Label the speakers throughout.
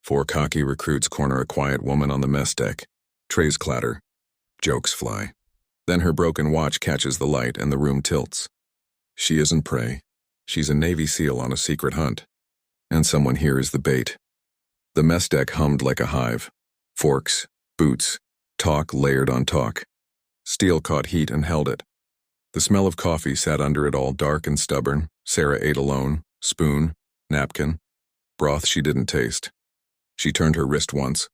Speaker 1: Four cocky recruits corner a quiet woman on the mess deck. Trays clatter. Jokes fly. Then her broken watch catches the light and the room tilts. She isn't prey. She's a Navy SEAL on a secret hunt. And someone here is the bait. The mess deck hummed like a hive. Forks, boots, talk layered on talk. Steel caught heat and held it. The smell of coffee sat under it all, dark and stubborn. Sarah ate alone, spoon, napkin, broth she didn't taste. She turned her wrist once.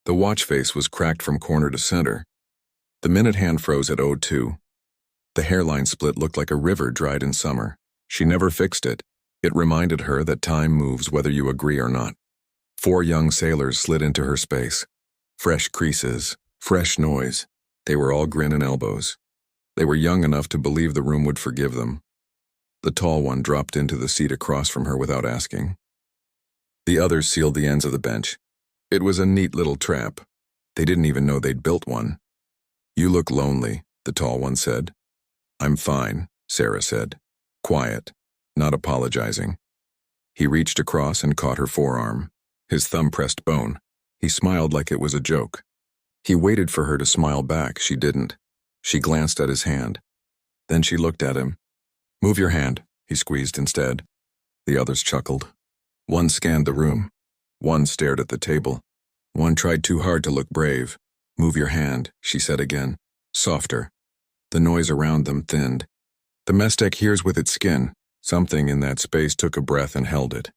Speaker 1: The watch face was cracked from corner to center. The minute hand froze at 02. The hairline split looked like a river dried in summer. She never fixed it. It reminded her that time moves whether you agree or not. Four young sailors slid into her space. Fresh creases, fresh noise. They were all grin and elbows. They were young enough to believe the room would forgive them. The tall one dropped into the seat across from her without asking. The others sealed the ends of the bench. It was a neat little trap. They didn't even know they'd built one. "You look lonely," the tall one said. "I'm fine," Sarah said. Quiet, not apologizing. He reached across and caught her forearm. His thumb pressed bone. He smiled like it was a joke. He waited for her to smile back. She didn't. She glanced at his hand. Then she looked at him. "Move your hand," he squeezed instead. The others chuckled. One scanned the room. One stared at the table. One tried too hard to look brave. "Move your hand," she said again, softer. The noise around them thinned. The mess deck hears with its skin. Something in that space took a breath and held it.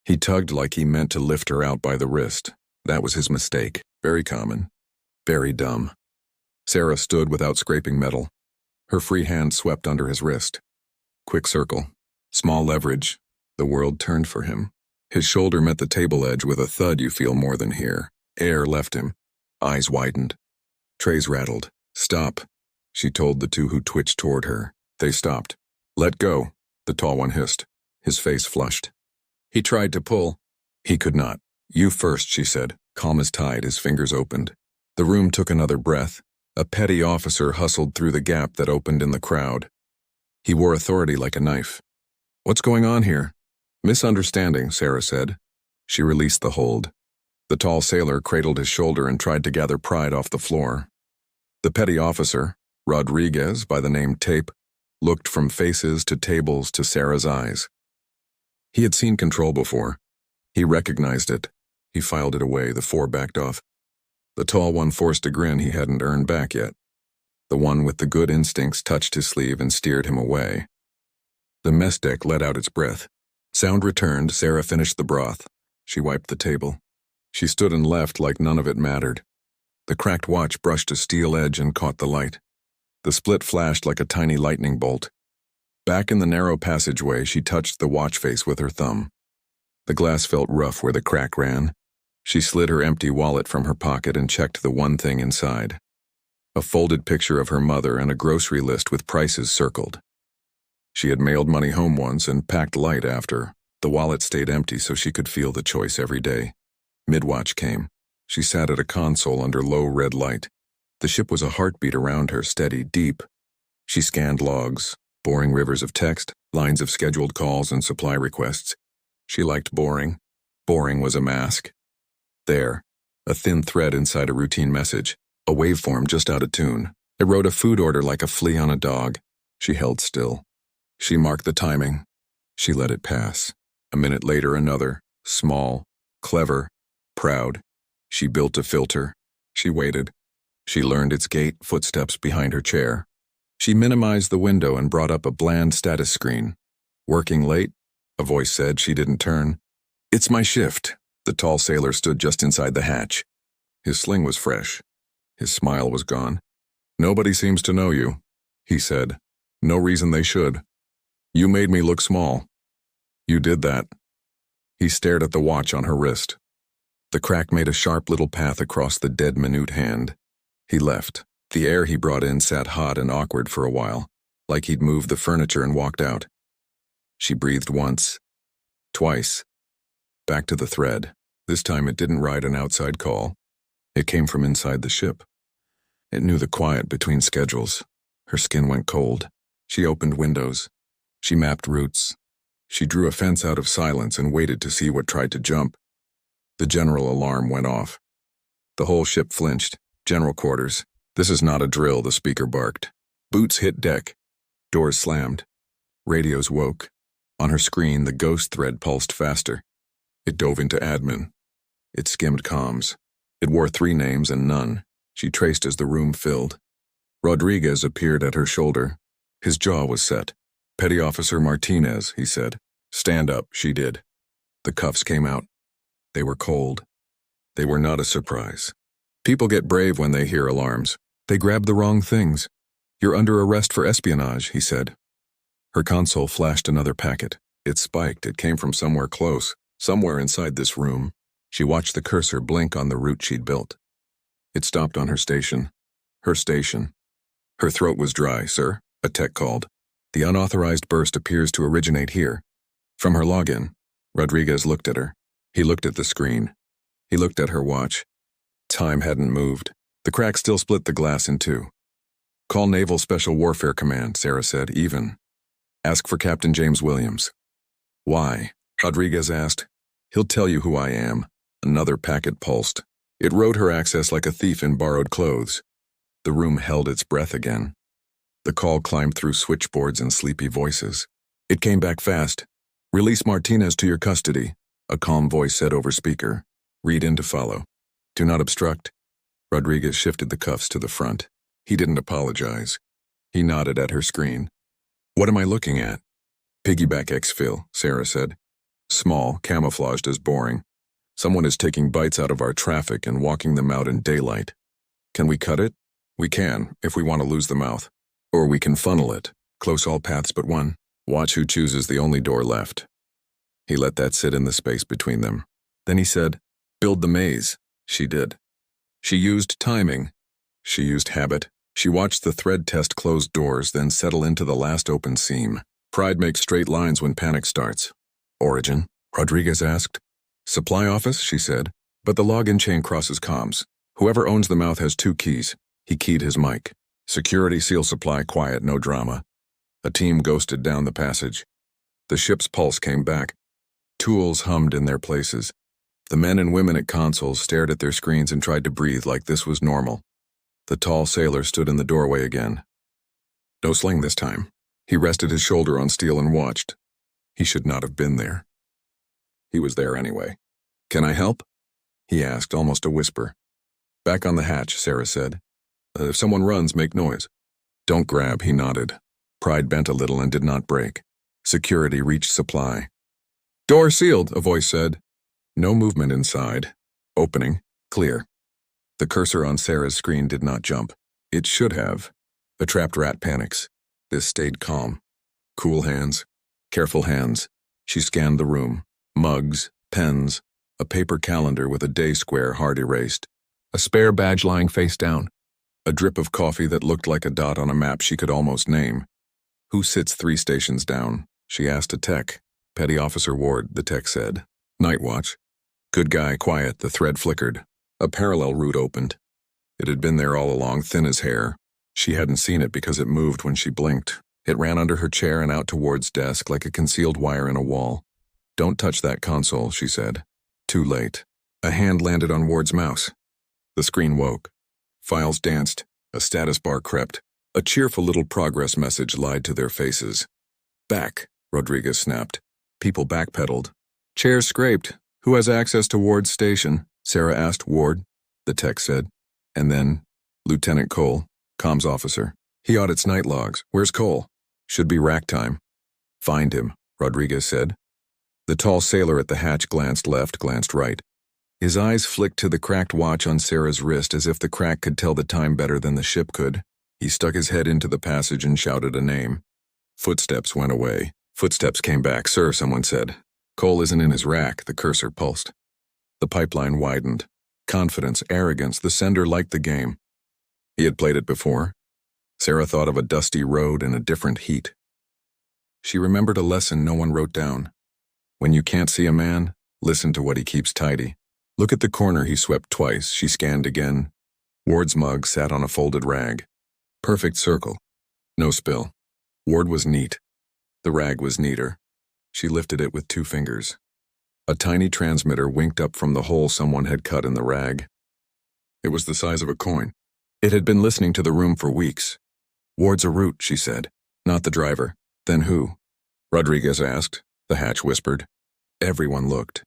Speaker 1: He tugged like he meant to lift her out by the wrist. That was his mistake. Very common. Very dumb. Sarah stood without scraping metal. Her free hand swept under his wrist. Quick circle. Small leverage. The world turned for him. His shoulder met the table edge with a thud you feel more than hear. Air left him. Eyes widened. Trays rattled. "Stop," she told the two who twitched toward her. They stopped. "Let go," the tall one hissed. His face flushed. He tried to pull. He could not. "You first," she said, calm as tide, his fingers opened. The room took another breath. A petty officer hustled through the gap that opened in the crowd. He wore authority like a knife. "What's going on here?" "Misunderstanding," Sarah said. She released the hold. The tall sailor cradled his shoulder and tried to gather pride off the floor. The petty officer, Rodriguez by the name Tape, looked from faces to tables to Sarah's eyes. He had seen control before. He recognized it. He filed it away. The four backed off. The tall one forced a grin he hadn't earned back yet. The one with the good instincts touched his sleeve and steered him away. The mess deck let out its breath. Sound returned. Sarah finished the broth. She wiped the table. She stood and left like none of it mattered. The cracked watch brushed a steel edge and caught the light. The split flashed like a tiny lightning bolt. Back in the narrow passageway, she touched the watch face with her thumb. The glass felt rough where the crack ran. She slid her empty wallet from her pocket and checked the one thing inside. A folded picture of her mother and a grocery list with prices circled. She had mailed money home once and packed light after. The wallet stayed empty so she could feel the choice every day. Midwatch came. She sat at a console under low red light. The ship was a heartbeat around her, steady, deep. She scanned logs, boring rivers of text, lines of scheduled calls and supply requests. She liked boring. Boring was a mask. There, a thin thread inside a routine message, a waveform just out of tune. It wrote a food order like a flea on a dog. She held still. She marked the timing. She let it pass. A minute later, another, small, clever, proud. She built a filter. She waited. She learned its gait, footsteps behind her chair. She minimized the window and brought up a bland status screen. "Working late?" a voice said. She didn't turn. "It's my shift." The tall sailor stood just inside the hatch. His sling was fresh. His smile was gone. "Nobody seems to know you," he said. "No reason they should. You made me look small." "You did that." He stared at the watch on her wrist. The crack made a sharp little path across the dead minute hand. He left. The air he brought in sat hot and awkward for a while, like he'd moved the furniture and walked out. She breathed once. Twice. Back to the thread. This time it didn't ride an outside call. It came from inside the ship. It knew the quiet between schedules. Her skin went cold. She opened windows. She mapped routes. She drew a fence out of silence and waited to see what tried to jump. The general alarm went off. The whole ship flinched. General quarters. This is not a drill, the speaker barked. Boots hit deck. Doors slammed. Radios woke. On her screen, the ghost thread pulsed faster. It dove into admin. It skimmed comms. It wore 3 names and none. She traced as the room filled. Rodriguez appeared at her shoulder. His jaw was set. Petty Officer Martinez, he said. Stand up, she did. The cuffs came out. They were cold. They were not a surprise. People get brave when they hear alarms. They grab the wrong things. You're under arrest for espionage, he said. Her console flashed another packet. It spiked. It came from somewhere close, somewhere inside this room. She watched the cursor blink on the route she'd built. It stopped on her station. Her station. Her throat was dry, sir, a tech called. The unauthorized burst appears to originate here. From her login. Rodriguez looked at her. He looked at the screen. He looked at her watch. Time hadn't moved. The crack still split the glass in 2. Call Naval Special Warfare Command, Sarah said, even. Ask for Captain James Williams. Why? Rodriguez asked. He'll tell you who I am. Another packet pulsed. It rode her access like a thief in borrowed clothes. The room held its breath again. The call climbed through switchboards and sleepy voices. It came back fast. Release Martinez to your custody, a calm voice said over speaker. Read in to follow. Do not obstruct. Rodriguez shifted the cuffs to the front. He didn't apologize. He nodded at her screen. What am I looking at? Piggyback exfil, Sarah said. Small, camouflaged as boring. Someone is taking bites out of our traffic and walking them out in daylight. Can we cut it? We can, if we want to lose the mouth. Or we can funnel it, close all paths but one. Watch who chooses the only door left. He let that sit in the space between them. Then he said, build the maze. She did. She used timing. She used habit. She watched the thread test closed doors, then settle into the last open seam. Pride makes straight lines when panic starts. Origin? Rodriguez asked. Supply office, she said. But the login chain crosses comms. Whoever owns the mouth has 2 keys. He keyed his mic. Security, seal supply, quiet, no drama. A team ghosted down the passage. The ship's pulse came back. Tools hummed in their places. The men and women at consoles stared at their screens and tried to breathe like this was normal. The tall sailor stood in the doorway again. No sling this time. He rested his shoulder on steel and watched. He should not have been there. He was there anyway. Can I help? He asked, almost a whisper. Back on the hatch, Sarah said. If someone runs, make noise. Don't grab, he nodded. Pride bent a little and did not break. Security reached supply. Door sealed, a voice said. No movement inside. Opening. Clear. The cursor on Sarah's screen did not jump. It should have. A trapped rat panics. This stayed calm. Cool hands. Careful hands. She scanned the room. Mugs, pens, a paper calendar with a day square hard erased. A spare badge lying face down. A drip of coffee that looked like a dot on a map she could almost name. Who sits 3 stations down? She asked a tech. Petty Officer Ward, the tech said. Night watch. Good guy, quiet, the thread flickered. A parallel route opened. It had been there all along, thin as hair. She hadn't seen it because it moved when she blinked. It ran under her chair and out towards desk like a concealed wire in a wall. Don't touch that console, she said. Too late. A hand landed on Ward's mouse. The screen woke. Files danced. A status bar crept. A cheerful little progress message lied to their faces. Back, Rodriguez snapped. People backpedaled. Chairs scraped. Who has access to Ward's station? Sarah asked Ward, the tech said. And then, Lieutenant Cole, comms officer. He audits night logs. Where's Cole? Should be rack time. Find him, Rodriguez said. The tall sailor at the hatch glanced left, glanced right. His eyes flicked to the cracked watch on Sarah's wrist as if the crack could tell the time better than the ship could. He stuck his head into the passage and shouted a name. Footsteps went away. Footsteps came back. Sir, someone said. Cole isn't in his rack, the cursor pulsed. The pipeline widened. Confidence, arrogance, the sender liked the game. He had played it before. Sarah thought of a dusty road in a different heat. She remembered a lesson no one wrote down. When you can't see a man, listen to what he keeps tidy. Look at the corner he swept twice. She scanned again. Ward's mug sat on a folded rag. Perfect circle. No spill. Ward was neat. The rag was neater. She lifted it with 2 fingers. A tiny transmitter winked up from the hole someone had cut in the rag. It was the size of a coin. It had been listening to the room for weeks. "Ward's a route," she said. "Not the driver." "Then who?" Rodriguez asked. The hatch whispered. Everyone looked.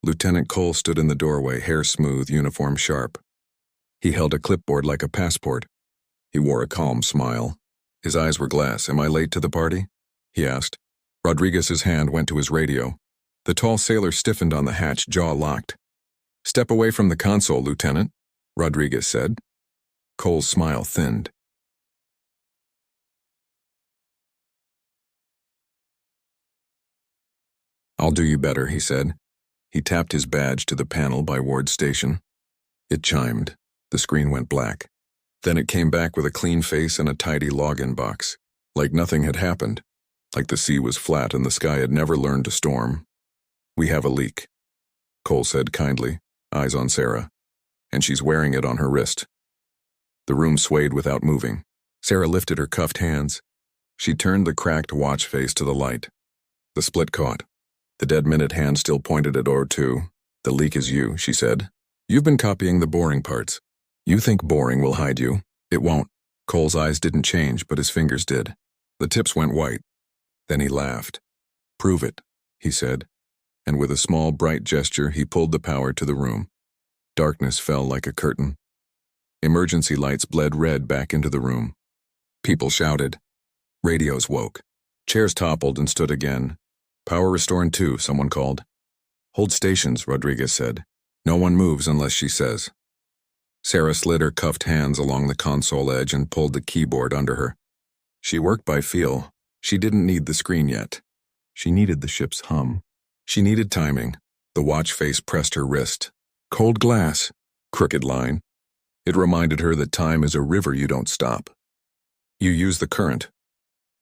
Speaker 1: Lieutenant Cole stood in the doorway, hair smooth, uniform sharp. He held a clipboard like a passport. He wore a calm smile. His eyes were glass. "Am I late to the party?" he asked. Rodriguez's hand went to his radio. The tall sailor stiffened on the hatch, jaw locked. "Step away from the console, Lieutenant," Rodriguez said. Cole's smile thinned. "I'll do you better," he said. He tapped his badge to the panel by Ward's station. It chimed. The screen went black. Then it came back with a clean face and a tidy login box. Like nothing had happened. Like the sea was flat and the sky had never learned to storm. "We have a leak," Cole said kindly, eyes on Sarah. "And she's wearing it on her wrist." The room swayed without moving. Sarah lifted her cuffed hands. She turned the cracked watch face to the light. The split caught. The dead minute hand still pointed at O2. "The leak is you," she said. "You've been copying the boring parts. You think boring will hide you. It won't." Cole's eyes didn't change, but his fingers did. The tips went white. Then he laughed. "Prove it," he said, and with a small, bright gesture he pulled the power to the room. Darkness fell like a curtain. Emergency lights bled red back into the room. People shouted. Radios woke. Chairs toppled and stood again. "Power restoring 2, someone called. "Hold stations," Rodriguez said. "No one moves unless she says." Sarah slid her cuffed hands along the console edge and pulled the keyboard under her. She worked by feel. She didn't need the screen yet. She needed the ship's hum. She needed timing. The watch face pressed her wrist. Cold glass. Crooked line. It reminded her that time is a river you don't stop. You use the current.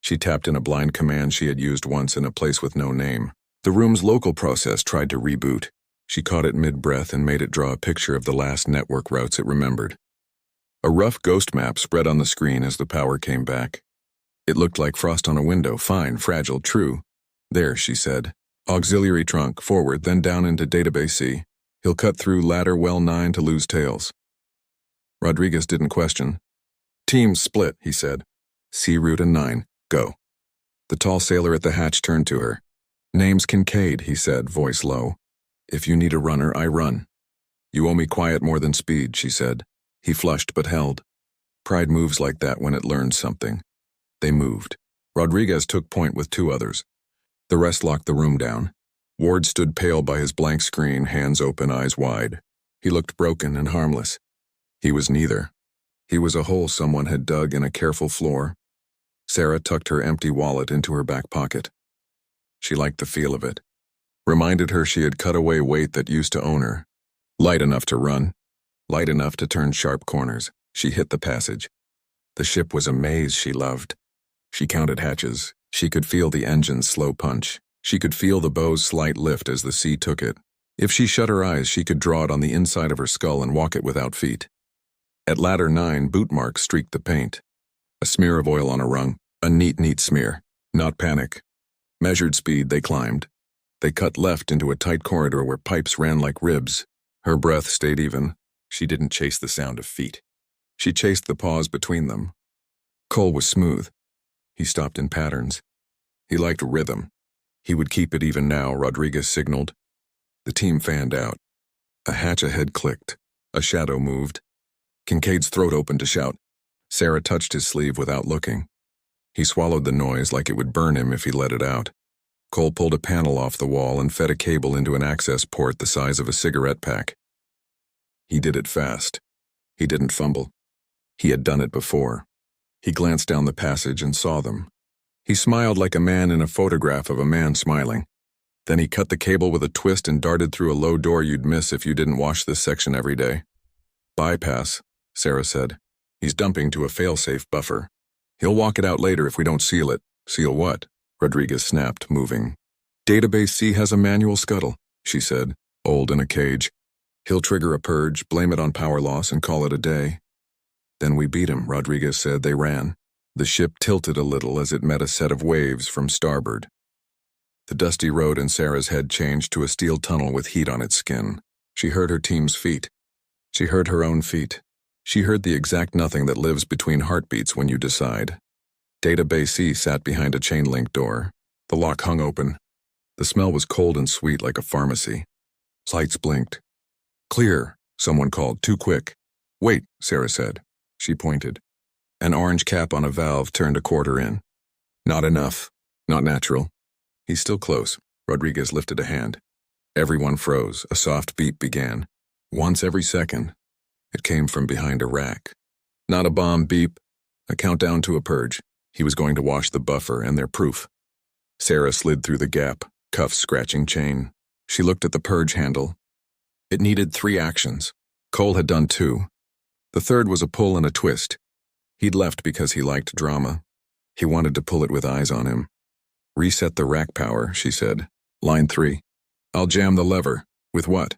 Speaker 1: She tapped in a blind command she had used once in a place with no name. The room's local process tried to reboot. She caught it mid-breath and made it draw a picture of the last network routes it remembered. A rough ghost map spread on the screen as the power came back. It looked like frost on a window, fine, fragile, true. "There," she said. "Auxiliary trunk, forward, then down into database C. He'll cut through ladder well 9 to lose tails." Rodriguez didn't question. "Teams split," he said. "C route and 9, go." The tall sailor at the hatch turned to her. "Name's Kincaid," he said, voice low. "If you need a runner, I run." "You owe me quiet more than speed," she said. He flushed but held. Pride moves like that when it learns something. They moved. Rodriguez took point with 2 others. The rest locked the room down. Ward stood pale by his blank screen, hands open, eyes wide. He looked broken and harmless. He was neither. He was a hole someone had dug in a careful floor. Sarah tucked her empty wallet into her back pocket. She liked the feel of it. Reminded her she had cut away weight that used to own her. Light enough to run. Light enough to turn sharp corners. She hit the passage. The ship was a maze she loved. She counted hatches. She could feel the engine's slow punch. She could feel the bow's slight lift as the sea took it. If she shut her eyes, she could draw it on the inside of her skull and walk it without feet. At ladder 9, boot marks streaked the paint. A smear of oil on a rung. A neat smear. Not panic. Measured speed, they climbed. They cut left into a tight corridor where pipes ran like ribs. Her breath stayed even. She didn't chase the sound of feet. She chased the pause between them. Cole was smooth. He stopped in patterns. He liked rhythm. He would keep it even now, Rodriguez signaled. The team fanned out. A hatch ahead clicked. A shadow moved. Kincaid's throat opened to shout. Sarah touched his sleeve without looking. He swallowed the noise like it would burn him if he let it out. Cole pulled a panel off the wall and fed a cable into an access port the size of a cigarette pack. He did it fast. He didn't fumble. He had done it before. He glanced down the passage and saw them. He smiled like a man in a photograph of a man smiling. Then he cut the cable with a twist and darted through a low door you'd miss if you didn't wash this section every day. "Bypass," Sarah said. "He's dumping to a fail-safe buffer. He'll walk it out later if we don't seal it." "Seal what?" Rodriguez snapped, moving. "Database C has a manual scuttle," she said, old in a cage. "He'll trigger a purge, blame it on power loss, and call it a day." "Then we beat him," Rodriguez said. They ran. The ship tilted a little as it met a set of waves from starboard. The dusty road in Sarah's head changed to a steel tunnel with heat on its skin. She heard her team's feet. She heard her own feet. She heard the exact nothing that lives between heartbeats when you decide. Database C sat behind a chain-link door. The lock hung open. The smell was cold and sweet like a pharmacy. Lights blinked. "Clear," someone called, "too quick." "Wait," Sarah said. She pointed. An orange cap on a valve turned a quarter in. "Not enough. Not natural." "He's still close." Rodriguez lifted a hand. Everyone froze. A soft beep began. Once every second. It came from behind a rack. Not a bomb beep. A countdown to a purge. He was going to wash the buffer and their proof. Sarah slid through the gap, cuffs scratching chain. She looked at the purge handle. It needed 3 actions. Cole had done 2. The third was a pull and a twist. He'd left because he liked drama. He wanted to pull it with eyes on him. "Reset the rack power," she said. "Line 3. "I'll jam the lever." "With what?"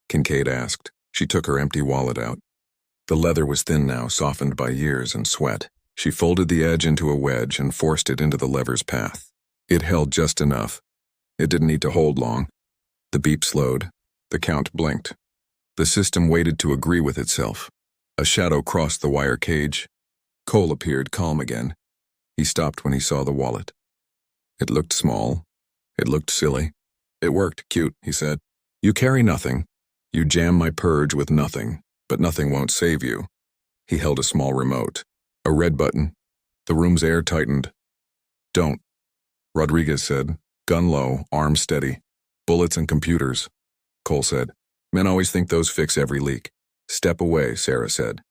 Speaker 1: Kincaid asked. She took her empty wallet out. The leather was thin now, softened by years and sweat. She folded the edge into a wedge and forced it into the lever's path. It held just enough. It didn't need to hold long. The beep slowed. The count blinked. The system waited to agree with itself. A shadow crossed the wire cage. Cole appeared, calm again. He stopped when he saw the wallet. It looked small. It looked silly. "It worked, cute," he said. "You carry nothing. You jam my purge with nothing, but nothing won't save you." He held a small remote. A red button. The room's air tightened. "Don't," Rodriguez said. "Gun low, arm steady. Bullets and computers." Cole said. "Men always think those fix every leak." "Step away," Sarah said.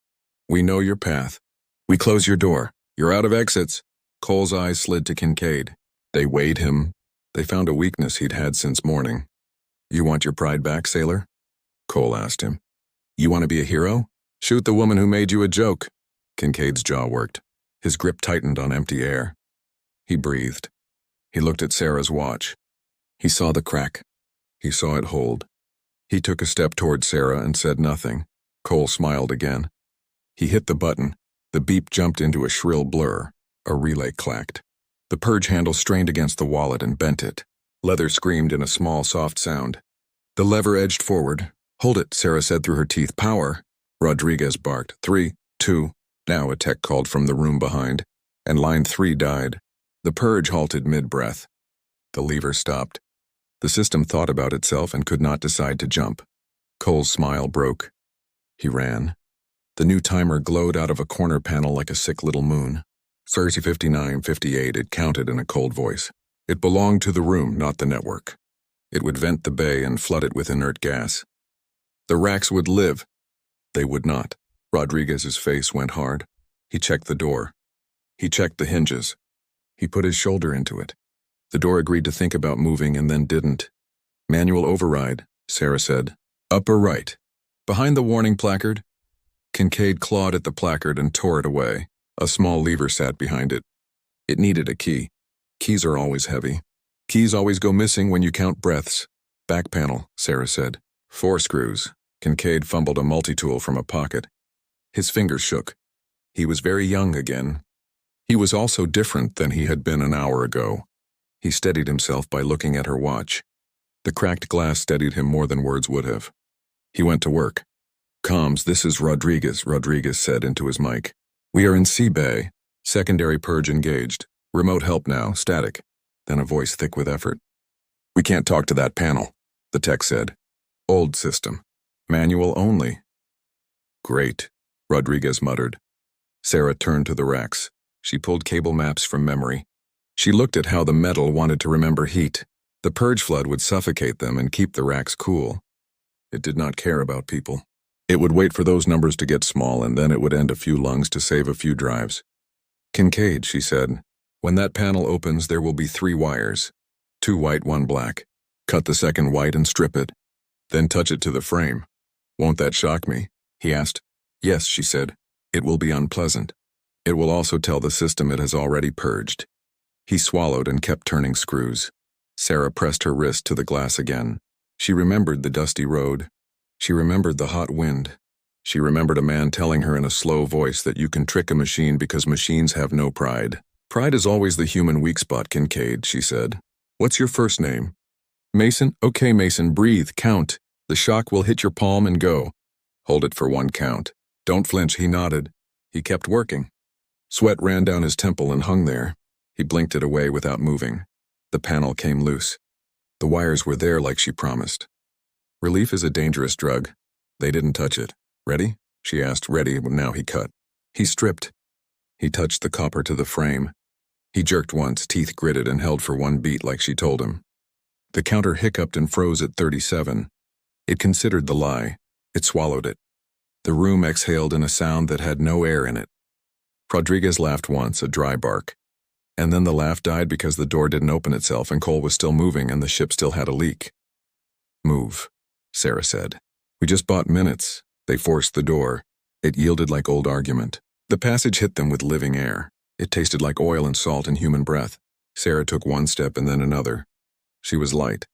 Speaker 1: "We know your path. We close your door. You're out of exits." Cole's eyes slid to Kincaid. They weighed him. They found a weakness he'd had since morning. "You want your pride back, sailor?" Cole asked him. "You want to be a hero? Shoot the woman who made you a joke." Kincaid's jaw worked. His grip tightened on empty air. He breathed. He looked at Sarah's watch. He saw the crack. He saw it hold. He took a step toward Sarah and said nothing. Cole smiled again. He hit the button. The beep jumped into a shrill blur. A relay clacked. The purge handle strained against the wallet and bent it. Leather screamed in a small, soft sound. The lever edged forward. "Hold it," Sarah said through her teeth. "Power." Rodriguez barked. 3, 2. Now a tech called from the room behind, and line 3 died. The purge halted mid-breath. The lever stopped. The system thought about itself and could not decide to jump. Cole's smile broke. He ran. The new timer glowed out of a corner panel like a sick little moon. 30:59:58, it counted in a cold voice. It belonged to the room, not the network. It would vent the bay and flood it with inert gas. The racks would live. They would not. Rodriguez's face went hard. He checked the door. He checked the hinges. He put his shoulder into it. The door agreed to think about moving and then didn't. "Manual override," Sarah said. "Upper right. Behind the warning placard." Kincaid clawed at the placard and tore it away. A small lever sat behind it. It needed a key. Keys are always heavy. Keys always go missing when you count breaths. "Back panel," Sarah said. 4 screws. Kincaid fumbled a multi-tool from a pocket. His fingers shook. He was very young again. He was also different than he had been an hour ago. He steadied himself by looking at her watch. The cracked glass steadied him more than words would have. He went to work. "Comms, this is Rodriguez," Rodriguez said into his mic. "We are in C Bay. Secondary purge engaged. Remote help now, static." Then a voice thick with effort. "We can't talk to that panel," the tech said. "Old system. Manual only." "Great," Rodriguez muttered. Sarah turned to the racks. She pulled cable maps from memory. She looked at how the metal wanted to remember heat. The purge flood would suffocate them and keep the racks cool. It did not care about people. It would wait for those numbers to get small, and then it would end a few lungs to save a few drives. "Kincaid," she said, "when that panel opens, there will be 3 wires. 2 white, 1 black. Cut the second white and strip it. Then touch it to the frame." "Won't that shock me?" he asked. "Yes," she said. "It will be unpleasant. It will also tell the system it has already purged." He swallowed and kept turning screws. Sarah pressed her wrist to the glass again. She remembered the dusty road. She remembered the hot wind. She remembered a man telling her in a slow voice that you can trick a machine because machines have no pride. "Pride is always the human weak spot, Kincaid," she said. What's your first name? Mason? Okay, Mason, breathe, count. The shock will hit your palm and go. Hold it for 1 count. Don't flinch, he nodded. He kept working. Sweat ran down his temple and hung there. He blinked it away without moving. The panel came loose. The wires were there like she promised. Relief is a dangerous drug. They didn't touch it. Ready? She asked. Ready, but now he cut. He stripped. He touched the copper to the frame. He jerked once, teeth gritted, and held for 1 beat like she told him. The counter hiccuped and froze at 37. It considered the lie. It swallowed it. The room exhaled in a sound that had no air in it. Rodriguez laughed once, a dry bark. And then the laugh died because the door didn't open itself and Cole was still moving and the ship still had a leak. Move, Sarah said. We just bought minutes. They forced the door. It yielded like old argument. The passage hit them with living air. It tasted like oil and salt and human breath. Sarah took 1 step and then another. She was light.